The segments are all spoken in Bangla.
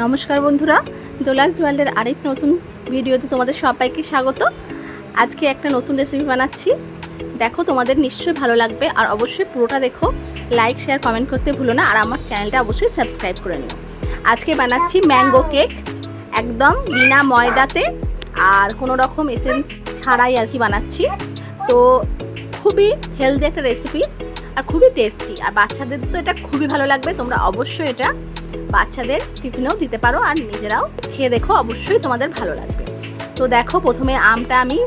নমস্কার বন্ধুরা, দোলাস ওয়ার্ল্ডের আরেক নতুন ভিডিওতে তোমাদের সবাইকে স্বাগত। আজকে একটা নতুন রেসিপি বানাচ্ছি, দেখো তোমাদের নিশ্চয়ই ভালো লাগবে। আর অবশ্যই পুরোটা দেখো, লাইক শেয়ার কমেন্ট করতে ভুলো না, আর আমার চ্যানেলটা অবশ্যই সাবস্ক্রাইব করে নিও। আজকে বানাচ্ছি ম্যাঙ্গো কেক, একদম বিনা ময়দাতে আর কোনো রকম এসেন্স ছাড়াই আর কি বানাচ্ছি। তো খুবই হেলদি একটা রেসিপি আর খুবই টেস্টি, আর বাচ্চাদের তো এটা খুবই ভালো লাগবে। তোমরা অবশ্যই এটা বাচ্চাদের টিফিনেও দিতে পারো আর নিজেরাও খেয়ে দেখো, অবশ্যই তোমাদের ভালো লাগবে। তো দেখো, প্রথমে আমটা আমি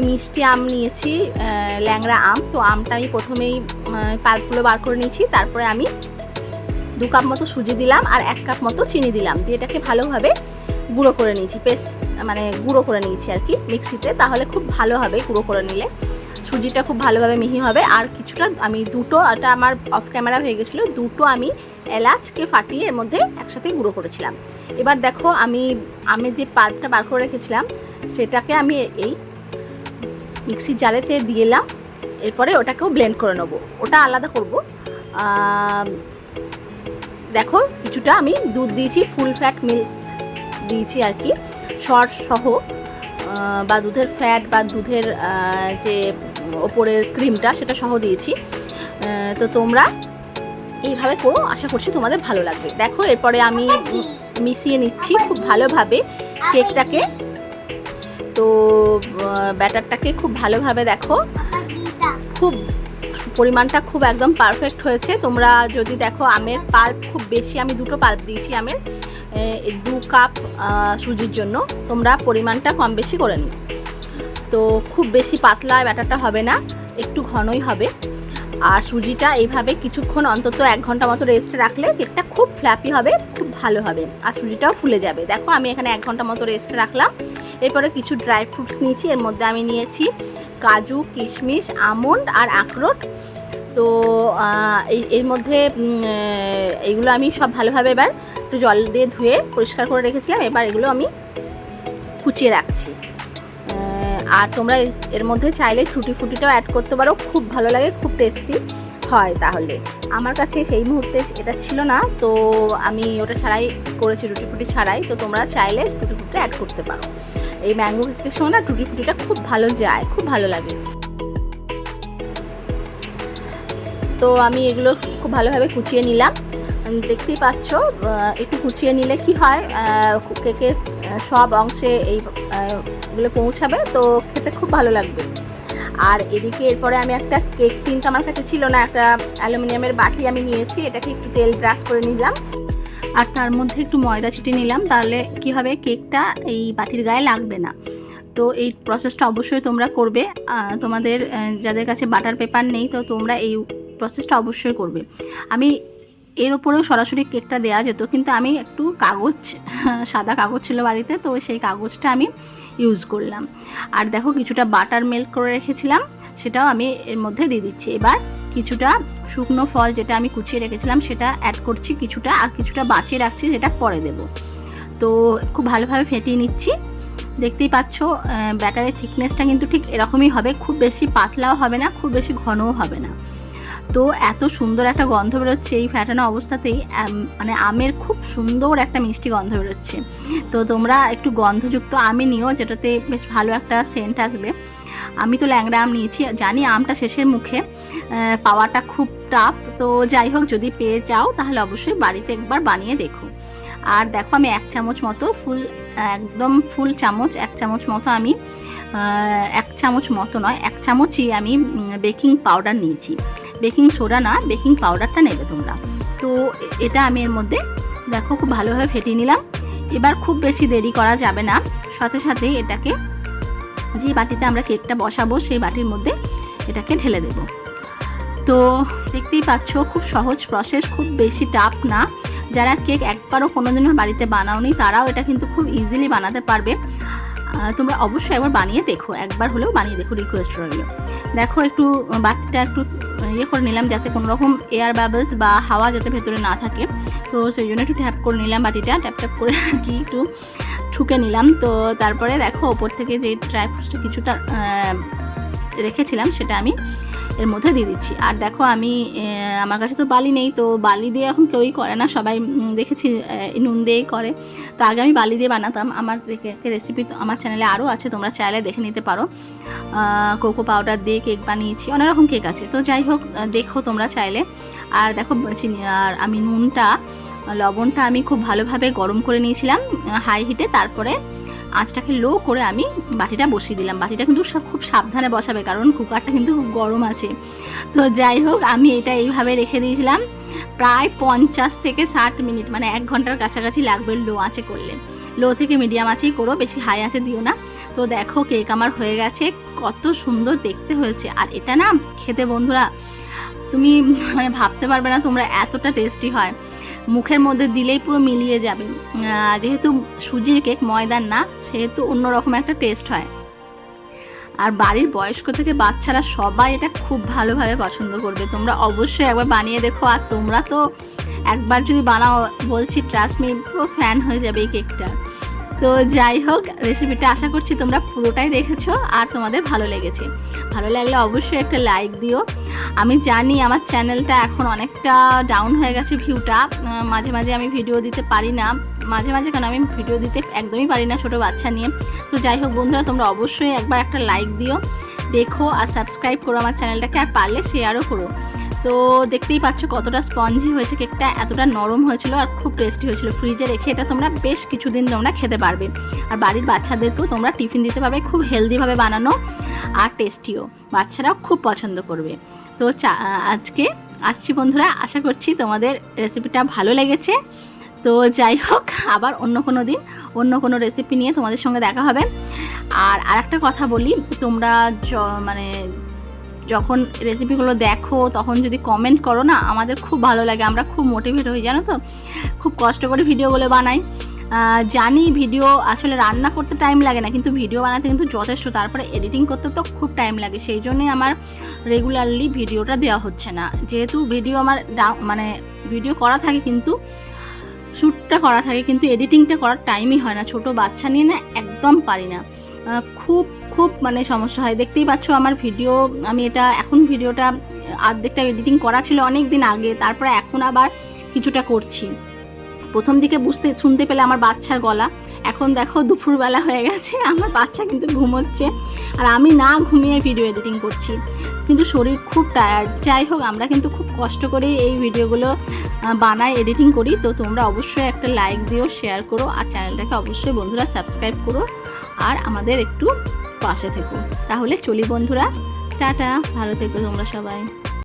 মিষ্টি আম নিয়েছি, ল্যাংড়া আম। তো আমটা আমি প্রথমেই পাল্পগুলো বার করে নিয়েছি। তারপরে আমি 2 কাপ মতো সুজি দিলাম আর 1 কাপ মতো চিনি দিলাম, দিয়ে এটাকে ভালোভাবে গুঁড়ো করে নিয়েছি। পেস্ট মানে গুঁড়ো করে নিয়েছি আর কি মিক্সিতে, তাহলে খুব ভালো হবে গুঁড়ো করে নিলে, সুজিটা খুব ভালোভাবে মিহি হবে। আর কিছুটা আমি এটা আমার অফ ক্যামেরা হয়ে গেছিলো, আমি এলাচকে ফাটিয়ে এর মধ্যে একসাথে গুঁড়ো করেছিলাম। এবার দেখো, আমি যে পাল্পটা বার করে রেখেছিলাম সেটাকে আমি এই মিক্সির জারেতে দিয়ে এলাম। এরপরে ওটাকেও ব্লেন্ড করে নেবো, ওটা আলাদা করব। দেখো, কিছুটা আমি দুধ দিয়েছি, ফুল ফ্যাট মিল্ক দিয়েছি আর কি, সর সহ, বা দুধের ফ্যাট বা দুধের যে ওপরের ক্রিমটা সেটা সহ দিয়েছি। তো তোমরা এইভাবে করো, আশা করছি তোমাদের ভালো লাগবে। দেখো, এরপরে আমি মিশিয়ে নিচ্ছি খুব ভালোভাবে কেকটাকে। তো ব্যাটারটাকে খুব ভালোভাবে দেখো, খুব পরিমাণটা খুব একদম পারফেক্ট হয়েছে। তোমরা যদি দেখো, আমের পাল্প খুব বেশি, আমি 2টো পাল্প দিয়েছি আমের 2 কাপ সুজির জন্য। তোমরা পরিমাণটা কম বেশি করে নিও। তো খুব বেশি পাতলা ব্যাটারটা হবে না, একটু ঘনই হবে। আর সুজিটা এইভাবে কিছুক্ষণ, অন্তত 1 ঘন্টা মতো রেস্টে রাখলে কেকটা খুব ফ্ল্যাপি হবে, খুব ভালো হবে, আর সুজিটাও ফুলে যাবে। দেখো, আমি এখানে 1 ঘন্টা মতো রেস্টে রাখলাম। এরপরে কিছু ড্রাই ফ্রুটস নিয়েছি, এর মধ্যে আমি নিয়েছি কাজু, কিশমিশ, আমন্ড আর আখরোট। তো এর মধ্যে এইগুলো আমি সব ভালোভাবে এবার একটু জল দিয়ে ধুয়ে পরিষ্কার করে রেখেছিলাম। এবার এগুলো আমি কুচিয়ে রাখছি। আর তোমরা এর মধ্যে চাইলে টুটিটাও অ্যাড করতে পারো, খুব ভালো লাগে, খুব টেস্টি হয়। তাহলে আমার কাছে সেই মুহূর্তে এটা ছিল না, তো আমি ওটা ছাড়াই করেছি, টুটি ছাড়াই। তো তোমরা চাইলে টুটিটা অ্যাড করতে পারো। এই ম্যাঙ্গো কেকের সময় না টুটিটা খুব ভালো যায়, খুব ভালো লাগে। তো আমি এগুলো খুব ভালোভাবে কুচিয়ে নিলাম, দেখতেই পাচ্ছ। একটু কুচিয়ে নিলে কি হয়, কেকের সব অংশে এইগুলো পৌঁছাবে, তো খেতে খুব ভালো লাগবে। আর এদিকে এরপরে আমি একটা কেক টিন, তো আমার কাছে ছিল না, একটা অ্যালুমিনিয়ামের বাটি আমি নিয়েছি। এটাকে একটু তেল ব্রাশ করে নিলাম আর তার মধ্যে একটু ময়দা ছিটিয়ে নিলাম, তাহলে কি হবে, কেকটা এই বাটির গায়ে লাগবে না। তো এই প্রসেসটা অবশ্যই তোমরা করবে। তোমাদের যাদের কাছে বাটার পেপার নেই, তো তোমরা এই প্রসেসটা অবশ্যই করবে। আমি এর ওপরেও সরাসরি কেকটা দেওয়া যেত, কিন্তু আমি একটু সাদা কাগজ ছিল বাড়িতে, তো সেই কাগজটা আমি ইউজ করলাম। আর দেখো, কিছুটা বাটার মেল্ট করে রেখেছিলাম, সেটাও আমি এর মধ্যে দিয়ে দিচ্ছি। এবার কিছুটা শুকনো ফল যেটা আমি কুচিয়ে রেখেছিলাম সেটা অ্যাড করছি কিছুটা, আর কিছুটা বাঁচিয়ে রাখছি, যেটা পরে দেব। তো খুব ভালোভাবে ফেটিয়ে নিচ্ছি। দেখতেই পাচ্ছ, ব্যাটারের থিকনেসটা কিন্তু ঠিক এরকমই হবে, খুব বেশি পাতলাও হবে না, খুব বেশি ঘনও হবে না। তো এত সুন্দর একটা গন্ধ বেরোচ্ছে এই ফ্যাটানো অবস্থাতেই, মানে আমের খুব সুন্দর একটা মিষ্টি গন্ধ বেরোচ্ছে। তো তোমরা একটু গন্ধযুক্ত আমই নিও, যেটাতে বেশ ভালো একটা সেন্ট আসবে। আমি তো ল্যাংড়া আম নিয়েছি, জানি আমটা শেষের মুখে পাওয়াটা খুব টাফ। তো যাই হোক, যদি পেয়ে যাও তাহলে অবশ্যই বাড়িতে একবার বানিয়ে দেখো। আর দেখো, আমি 1 চামচ মতো একদম ফুল চামচ, 1 চামচ মতো আমি 1 চামচ মতো নয়, 1 চামচই আমি বেকিং পাউডার নিয়েছি। বেকিং সোডা না, বেকিং পাউডারটা নেবে তোমরা। তো এটা আমি এর মধ্যে দেখো খুব ভালোভাবে ফেটিয়ে নিলাম। এবার খুব বেশি দেরি করা যাবে না, সাথে সাথেই এটাকে যে বাটিতে আমরা কেকটা বসাবো সেই বাটির মধ্যে এটাকে ঢেলে দেব। তো দেখতেই পাচ্ছ, খুব সহজ প্রসেস, খুব বেশি টাফ না। যারা কেক একবারও কোনোদিনও বাড়িতে বানাওনি, তারাও এটা কিন্তু খুব ইজিলি বানাতে পারবে। তোমরা অবশ্যই একবার বানিয়ে দেখো, একবার হলেও বানিয়ে দেখো, রিকোয়েস্ট রইল। দেখো, একটু বাটিটা একটু করে নিলাম, যাতে কোনো রকম এয়ার বাবলস বা হাওয়া যাতে ভেতরে না থাকে। তো সেই জন্য একটু ট্যাপ করে নিলাম, বাটিটা ট্যাপ করে আর কি একটু ঠুকে নিলাম। তো তারপরে দেখো, ওপর থেকে যে ড্রাই ফ্রুটসটা কিছুটা রেখেছিলাম সেটা আমি এর মধ্যে দিয়ে দিচ্ছি। আর দেখো আমি আমার কাছে তো বালি নেই, তো বালি দিয়ে এখন কেউই করে না, সবাই দেখেছি নুন দিয়েই করে। তো আগে আমি বালি দিয়ে বানাতাম। আমার রেসিপি তো আমার চ্যানেলে আরও আছে, তোমরা চাইলে দেখে নিতে পারো। কোকো পাউডার দিয়ে কেক বানিয়েছি, অনেক রকম কেক আছে, তো যাই হোক দেখো তোমরা চাইলে। আর দেখো চিনি, আর আমি লবণটা আমি খুব ভালোভাবে গরম করে নিয়েছিলাম হাই হিটে। তারপরে আঁচটাকে লো করে আমি বাটিটা বসিয়ে দিলাম। বাটিটা কিন্তু খুব সাবধানে বসাবে, কারণ কুকারটা কিন্তু খুব গরম আছে। তো যাই হোক আমি এটা এইভাবে রেখে দিয়েছিলাম প্রায় 50 থেকে 60 মিনিট, মানে 1 ঘন্টার কাছাকাছি লাগবে লো আঁচে করলে। লো থেকে মিডিয়াম আঁচেই করো, বেশি হাই আঁচে দিও না। তো দেখো কেক আমার হয়ে গেছে, কত সুন্দর দেখতে হয়েছে। আর এটা না খেতে বন্ধুরা তুমি মানে ভাবতে পারবে না তোমরা, এতটা টেস্টি হয়, মুখের মধ্যে দিলেই পুরো মিলিয়ে যাবে। যেহেতু সুজির কেক, ময়দার না, সেহেতু অন্যরকম একটা টেস্ট হয়। আর বাড়ির বয়স্ক থেকে বাচ্চারা সবাই এটা খুব ভালোভাবে পছন্দ করবে। তোমরা অবশ্যই একবার বানিয়ে দেখো। আর তোমরা তো একবার যদি বানাও বলছি ট্রাস্ট মি, পুরো ফ্যান হয়ে যাবে এই কেকটা। তো যাই হোক রেসিপিটা আশা করছি তোমরা পুরোটাই দেখেছো আর তোমাদের ভালো লেগেছে। ভালো লাগলে অবশ্যই একটা লাইক দিও। আমি জানি আমার চ্যানেলটা এখন অনেকটা ডাউন হয়ে গেছে ভিউটা, মাঝে মাঝে আমি ভিডিও দিতে পারি না, মাঝে মাঝে কেন আমি ভিডিও দিতে একদমই পারি না ছোটো বাচ্চা নিয়ে। তো যাই হোক বন্ধুরা তোমরা অবশ্যই একবার একটা লাইক দিও, দেখো আর সাবস্ক্রাইব করো আমার চ্যানেলটাকে, আর পারলে শেয়ারও করো। তো দেখতেই পাচ্ছ কতটা স্পঞ্জি হয়েছে কেকটা, এতটা নরম হয়েছিল আর খুব টেস্টি হয়েছিল। ফ্রিজে রেখে এটা তোমরা বেশ কিছুদিন তোমরা খেতে পারবে, আর বাড়ির বাচ্চাদেরকেও তোমরা টিফিন দিতে পারবে। খুব হেলদিভাবে বানানো আর টেস্টিও, বাচ্চারাও খুব পছন্দ করবে। তো আজকে আসছি বন্ধুরা, আশা করছি তোমাদের রেসিপিটা ভালো লেগেছে। তো যাই হোক আবার অন্য কোনো দিন অন্য কোনো রেসিপি নিয়ে তোমাদের সঙ্গে দেখা হবে। আর আরেকটা কথা বলি, তোমরা মানে যখন রেসিপিগুলো দেখো তখন যদি কমেন্ট করো না, আমাদের খুব ভালো লাগে, আমরা খুব মোটিভেট হই, জানো তো। খুব কষ্ট করে ভিডিওগুলো বানাই, জানি ভিডিও আসলে রান্না করতে টাইম লাগে না, কিন্তু ভিডিও বানাতে কিন্তু যথেষ্ট, তারপরে এডিটিং করতে তো খুব টাইম লাগে। সেই জন্যই আমার রেগুলারলি ভিডিওটা দেওয়া হচ্ছে না, যেহেতু ভিডিও আমার মানে ভিডিও করা থাকে কিন্তু শ্যুটটা করা থাকে, কিন্তু এডিটিংটা করার টাইমই হয় না। ছোটো বাচ্চা নিয়ে না একদম পারি না, খুব খুব মানে সমস্যা হয়। দেখতেই পাচ্ছ আমার ভিডিও, আমি এটা এখন ভিডিওটা অর্ধেকটা এডিটিং করা ছিল অনেক দিন আগে, তারপরে এখন আবার কিছুটা করছি। প্রথম দিকে শুনতে পেলে আমার বাচ্চার গলা, এখন দেখো দুপুরবেলা হয়ে গেছে, আমার বাচ্চা কিন্তু ঘুমোচ্ছে আর আমি না ঘুমিয়ে ভিডিও এডিটিং করছি, কিন্তু শরীর খুব টায়ার্ড। যাই হোক আমরা কিন্তু খুব কষ্ট করে এই ভিডিওগুলো বানাই, এডিটিং করি। তো তোমরা অবশ্যই একটা লাইক দিও, শেয়ার করো, আর চ্যানেলটাকে অবশ্যই বন্ধুরা সাবস্ক্রাইব করো, আর আমাদের একটু পাশে থেকো। তাহলে চলি বন্ধুরা, টাটা, ভালো থেকো তোমরা সবাই।